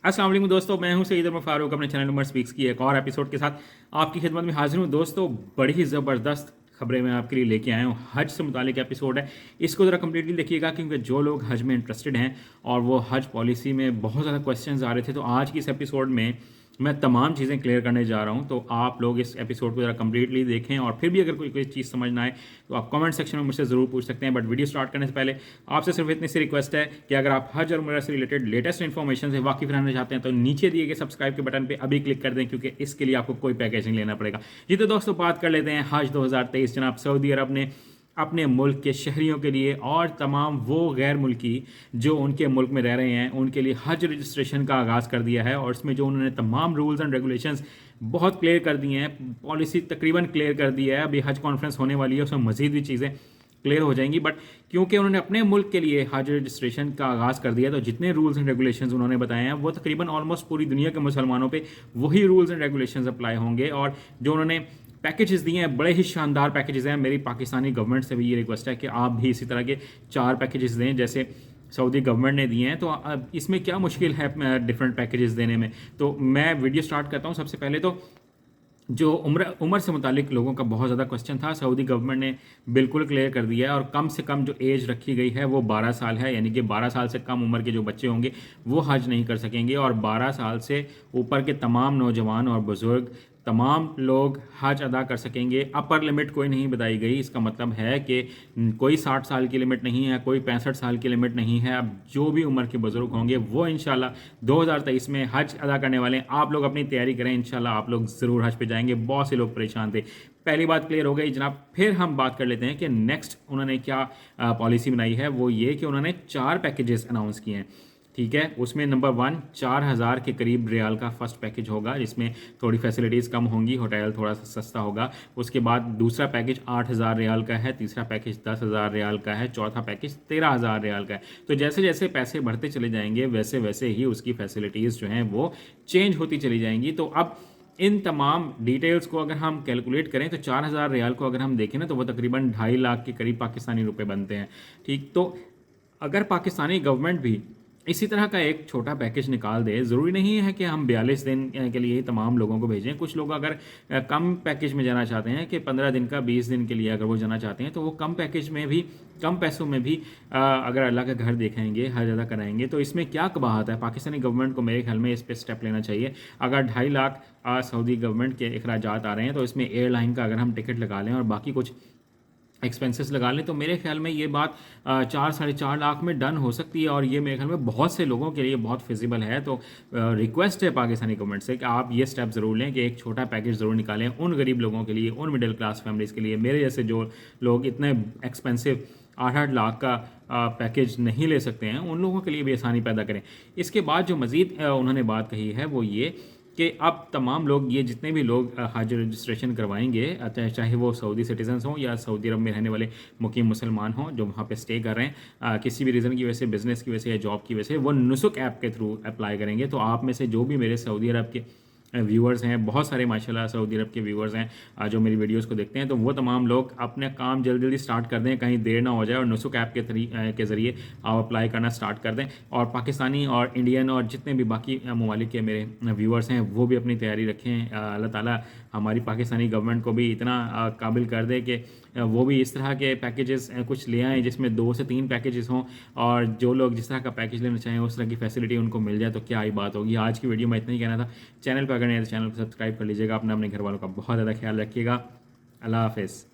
अस्सलाम वालेकुम दोस्तों, मैं हूं सईद उमर फारूक अपने चैनल उमर स्पीक्स की एक और एपिसोड के साथ आपकी खिदमत में हाजिर हूं। दोस्तों, बड़ी ही ज़बरदस्त खबरें मैं आपके लिए लेके आया हूं। हज से मुतालिक एपिसोड है, इसको ज़रा कंप्लीटली देखिएगा क्योंकि जो लोग हज में इंटरेस्टेड हैं और वो हज पॉलिसी में बहुत ज़्यादा क्वेश्चंस आ रहे थे, तो आज की इस एपिसोड में मैं तमाम चीज़ें क्लियर करने जा रहा हूं। तो आप लोग इस एपिसोड को ज़रा कंप्लीटली देखें और फिर भी अगर कोई चीज़ समझ ना आए तो आप कमेंट सेक्शन में मुझसे ज़रूर पूछ सकते हैं। बट वीडियो स्टार्ट करने से पहले आपसे सिर्फ इतनी सी रिक्वेस्ट है कि अगर आप हज और उम्रा से रिलेटेड लेटेस्ट इन्फॉर्मेशन से वाकिफ रहना चाहते हैं तो नीचे दिए गए सब्सक्राइब के बटन पे अभी क्लिक कर दें, क्योंकि इसके लिए आपको कोई पैकेज नहीं लेना पड़ेगा। जी तो दोस्तों, बात कर लेते हैं हज 2023। जनाब, सऊदी अरब ने अपने मुल्क के शहरियों के लिए और तमाम वो गैर मुल्की जो उनके मुल्क में रह रहे हैं उनके लिए हज रजिस्ट्रेशन का आगाज़ कर दिया है। और इसमें जो उन्होंने तमाम रूल्स एंड रेगुलेशंस बहुत क्लियर कर दिए हैं, पॉलिसी तकरीबन क्लियर कर दी है। अभी हज कॉन्फ्रेंस होने वाली है, उसमें मज़ीद भी चीज़ें क्लियर हो जाएंगी। बट क्योंकि उन्होंने अपने मुल्क के लिए हज रजिस्ट्रेशन का आगाज़ कर दिया, तो जितने रूल्स एंड रेगुलेशंस उन्होंने बताए हैं वो तकरीबन ऑलमोस्ट पूरी दुनिया के मुसलमानों पे वही रूल्स एंड रेगुलेशंस अप्लाई होंगे। और जो उन्होंने पैकेजेस दिए हैं, बड़े ही शानदार पैकेजेस हैं। मेरी पाकिस्तानी गवर्नमेंट से भी ये रिक्वेस्ट है कि आप भी इसी तरह के 4 पैकेजेस दें जैसे सऊदी गवर्नमेंट ने दिए हैं। तो अब इसमें क्या मुश्किल है डिफरेंट पैकेजेस देने में। तो मैं वीडियो स्टार्ट करता हूँ। सबसे पहले तो जो उम्र से मुतालिक लोगों का बहुत ज़्यादा क्वेश्चन था, सऊदी गवर्नमेंट ने बिल्कुल क्लियर कर दिया है। और कम से कम जो एज रखी गई है वो 12 साल है, यानी कि 12 साल से कम उम्र के जो बच्चे होंगे वो हज नहीं कर सकेंगे। और 12 साल से ऊपर के तमाम नौजवान और बुज़ुर्ग तमाम लोग हज अदा कर सकेंगे। अपर लिमिट कोई नहीं बताई गई। इसका मतलब है कि कोई 60 साल की लिमिट नहीं है, कोई 65 साल की लिमिट नहीं है। अब जो भी उम्र के बुजुर्ग होंगे वो इंशाल्लाह 2023 में हज अदा करने वाले हैं। आप लोग अपनी तैयारी करें, इंशाल्लाह आप लोग ज़रूर हज पे जाएंगे। बहुत से लोग परेशान थे। पहली बात क्लियर हो गई जनाब। फिर हम बात कर लेते हैं कि नेक्स्ट उन्होंने क्या पॉलिसी बनाई है। वो ये कि उन्होंने 4 पैकेजेस अनाउंस किए हैं। ठीक है, उसमें नंबर 1 4,000 के करीब रियाल का फर्स्ट पैकेज होगा, जिसमें थोड़ी फैसिलिटीज़ कम होंगी, होटल थोड़ा सा सस्ता होगा। उसके बाद दूसरा पैकेज 8,000 रियाल का है, तीसरा पैकेज 10,000 रियाल का है, चौथा पैकेज 13,000 रियाल का है। तो जैसे जैसे पैसे बढ़ते चले जाएंगे वैसे वैसे ही उसकी फैसिलिटीज़ जो हैं वो चेंज होती चली जाएंगी। तो अब इन तमाम डिटेल्स को अगर हम कैलकुलेट करें तो 4,000 रियाल को अगर हम देखें ना तो वो तकरीबन 2.5 लाख के करीब पाकिस्तानी रुपए बनते हैं। ठीक, तो अगर पाकिस्तानी गवर्नमेंट भी इसी तरह का एक छोटा पैकेज निकाल दे, ज़रूरी नहीं है कि हम 42 दिन के लिए ही तमाम लोगों को भेजें। कुछ लोग अगर कम पैकेज में जाना चाहते हैं कि 15 दिन का 20 दिन के लिए अगर वो जाना चाहते हैं तो वो कम पैकेज में भी कम पैसों में भी अगर अल्लाह का घर देखेंगे, हज अदा कराएंगे। तो इसमें क्या कबाहत है? पाकिस्तानी गवर्नमेंट को मेरे ख्याल में इस पर स्टेप लेना चाहिए। अगर 2.5 लाख सऊदी गवर्नमेंट के अखराजात आ रहे हैं तो इसमें एयरलाइन का अगर हम टिकट लगा लें और बाकी कुछ एक्सपेंसेस लगा लें तो मेरे ख्याल में ये बात 4-4.5 लाख में डन हो सकती है। और ये मेरे ख्याल में बहुत से लोगों के लिए बहुत फिजिबल है। तो रिक्वेस्ट है पाकिस्तानी गवर्नमेंट से कि आप ये स्टेप ज़रूर लें कि एक छोटा पैकेज ज़रूर निकालें उन गरीब लोगों के लिए, उन मिडिल क्लास फैमिलीज़ के लिए। मेरे जैसे जो लोग इतने एक्सपेंसिव 8-8 लाख का पैकेज नहीं ले सकते हैं, उन लोगों के लिए भी आसानी पैदा करें। इसके बाद जो मज़ीद उन्होंने बात कही है वो ये कि अब तमाम लोग, ये जितने भी लोग हज रजिस्ट्रेशन करवाएंगे, चाहे वो सऊदी सिटीजन्स हों या सऊदी अरब में रहने वाले मुकीम मुसलमान हों जो वहाँ पे स्टे कर रहे हैं, किसी भी रीज़न की वजह से, बिज़नेस की वजह से या जॉब की वजह से, वो नुसुक ऐप के थ्रू अप्लाई करेंगे। तो आप में से जो भी मेरे सऊदी अरब के व्यूअर्स हैं, बहुत सारे माशाल्लाह सऊदी अरब के व्यूअर्स हैं जो मेरी वीडियोस को देखते हैं, तो वो तमाम लोग अपने काम जल्दी जल्दी स्टार्ट कर दें, कहीं देर ना हो जाए, और नुसुक ऐप के ज़रिए आप अप्लाई करना स्टार्ट कर दें। और पाकिस्तानी और इंडियन और जितने भी बाकी ममालिक के मेरे व्यूअर्स हैं वो भी अपनी तैयारी रखें। अल्लाह ताला हमारी पाकिस्तानी गवर्नमेंट को भी इतना काबिल कर दे कि वो भी इस तरह के पैकेजेस कुछ ले आएँ जिसमें 2 से 3 पैकेजेस हों, और जो लोग जिस तरह का पैकेज लेना चाहें उस तरह की फैसिलिटी उनको मिल जाए तो क्या ही बात होगी। आज की वीडियो में इतना ही कहना था। चैनल पर अगर नहीं है तो चैनल को सब्सक्राइब कर लीजिएगा। अपने घरवालों का बहुत ज़्यादा ख्याल रखिएगा। अल्लाह हाफ़िज़।